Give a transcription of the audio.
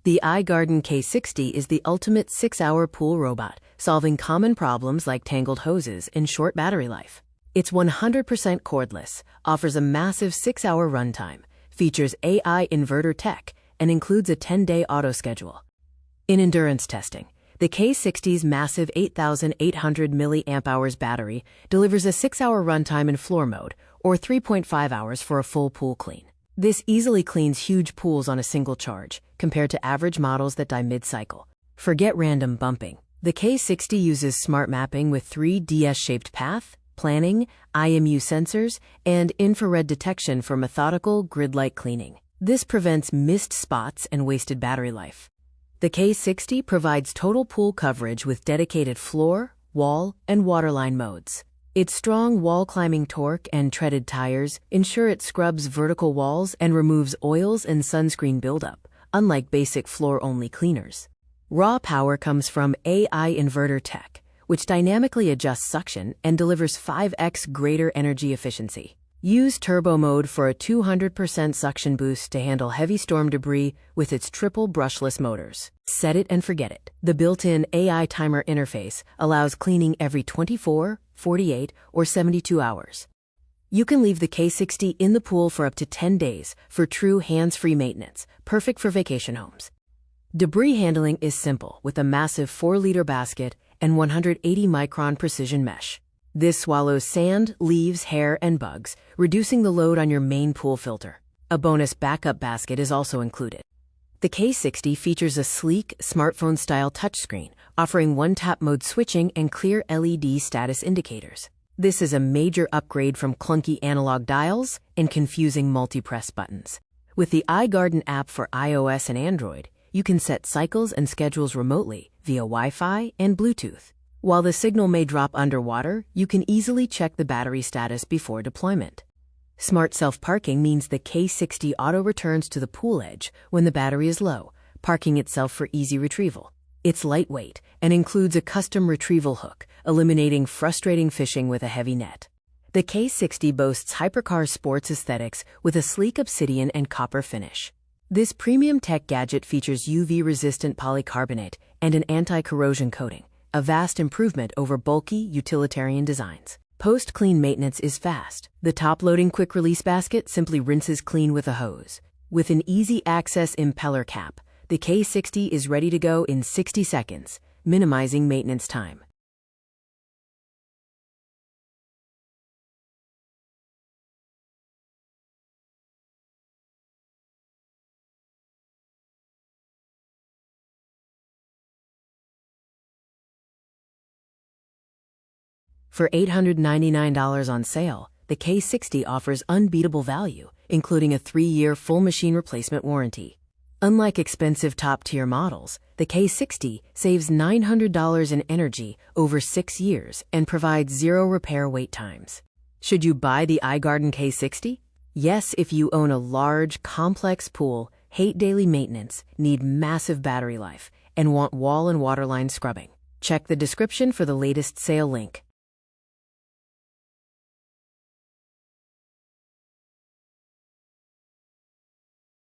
The iGarden K60 is the ultimate 6-hour pool robot, solving common problems like tangled hoses and short battery life. It's 100% cordless, offers a massive 6-hour runtime, features AI-Inverter Tech, and includes a 10-day auto schedule. In endurance testing, the K60's massive 8,800 mAh battery delivers a 6-hour runtime in floor mode, or 3.5 hours for a full pool clean. This easily cleans huge pools on a single charge, compared to average models that die mid-cycle. Forget random bumping. The K60 uses smart mapping with 3 DS-shaped path, planning, IMU sensors, and infrared detection for methodical, grid-like cleaning. This prevents missed spots and wasted battery life. The K60 provides total pool coverage with dedicated floor, wall, and waterline modes. Its strong wall-climbing torque and treaded tires ensure it scrubs vertical walls and removes oils and sunscreen buildup, unlike basic floor-only cleaners. Raw power comes from AI-Inverter Tech, which dynamically adjusts suction and delivers 5x greater energy efficiency. Use turbo mode for a 200% suction boost to handle heavy storm debris with its triple brushless motors. Set it and forget it. The built-in AI timer interface allows cleaning every 24, 48, or 72 hours. You can leave the K60 in the pool for up to 10 days for true hands-free maintenance, perfect for vacation homes. Debris handling is simple with a massive 4-liter basket and 180-micron precision mesh. This swallows sand, leaves, hair, and bugs, reducing the load on your main pool filter. A bonus backup basket is also included. The K60 features a sleek, smartphone-style touchscreen, offering one-tap mode switching and clear LED status indicators. This is a major upgrade from clunky analog dials and confusing multi-press buttons. With the iGarden app for iOS and Android, you can set cycles and schedules remotely via Wi-Fi and Bluetooth. While the signal may drop underwater, you can easily check the battery status before deployment. Smart self-parking means the K60 auto-returns to the pool edge when the battery is low, parking itself for easy retrieval. It's lightweight and includes a custom retrieval hook, eliminating frustrating fishing with a heavy net. The K60 boasts hypercar sports aesthetics with a sleek obsidian and copper finish. This premium tech gadget features UV-resistant polycarbonate and an anti-corrosion coating, a vast improvement over bulky, utilitarian designs. Post-clean maintenance is fast. The top-loading quick-release basket simply rinses clean with a hose. With an easy-access impeller cap, the K60 is ready to go in 60 seconds, minimizing maintenance time. For $899 on sale, the K60 offers unbeatable value, including a 3-year full machine replacement warranty. Unlike expensive top-tier models, the K60 saves $900 in energy over 6 years and provides 0 repair wait times. Should you buy the iGarden K60? Yes, if you own a large, complex pool, hate daily maintenance, need massive battery life, and want wall and waterline scrubbing. Check the description for the latest sale link.